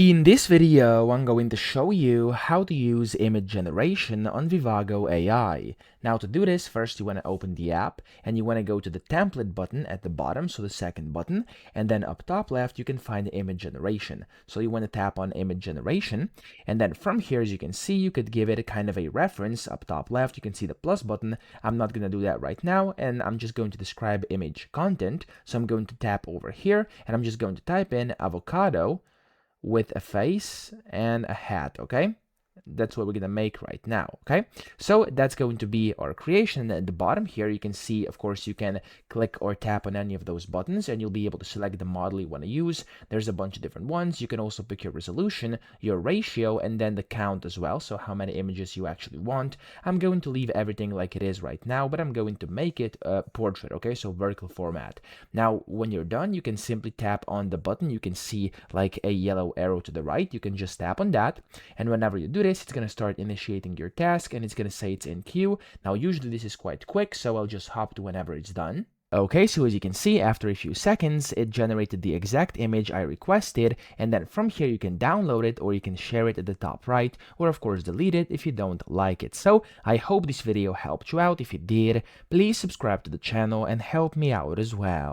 In this video, I'm going to show you how to use image generation on Vivago AI. Now to do this, first you want to open the app and you want to go to the template button at the bottom, so the second button, and then up top left you can find image generation. So you want to tap on image generation, and then from here, as you can see, you could give it a kind of a reference. Up top left you can see the plus button. I'm not going to do that right now, and I'm just going to describe image content. So I'm going to tap over here and I'm just going to type in avocado with a face and a hat. Okay, that's what we're gonna make right now. Okay, so that's going to be our creation. At the bottom here you can see, of course, you can click or tap on any of those buttons and you'll be able to select the model you want to use. There's a bunch of different ones. You can also pick your resolution, your ratio, and then the count as well, so how many images you actually want. I'm going to leave everything like it is right now, but I'm going to make it a portrait. Okay, so vertical format. Now when you're done, you can simply tap on the button. You can see like a yellow arrow to the right. You can just tap on that, and whenever you do this, it's going to start initiating your task and it's going to say it's in queue. Now usually this is quite quick, so I'll just hop to whenever it's done. Okay, so as you can see, after a few seconds, it generated the exact image I requested, and then from here you can download it or you can share it at the top right, or of course delete it if you don't like it. So I hope this video helped you out. If it did, please subscribe to the channel and help me out as well.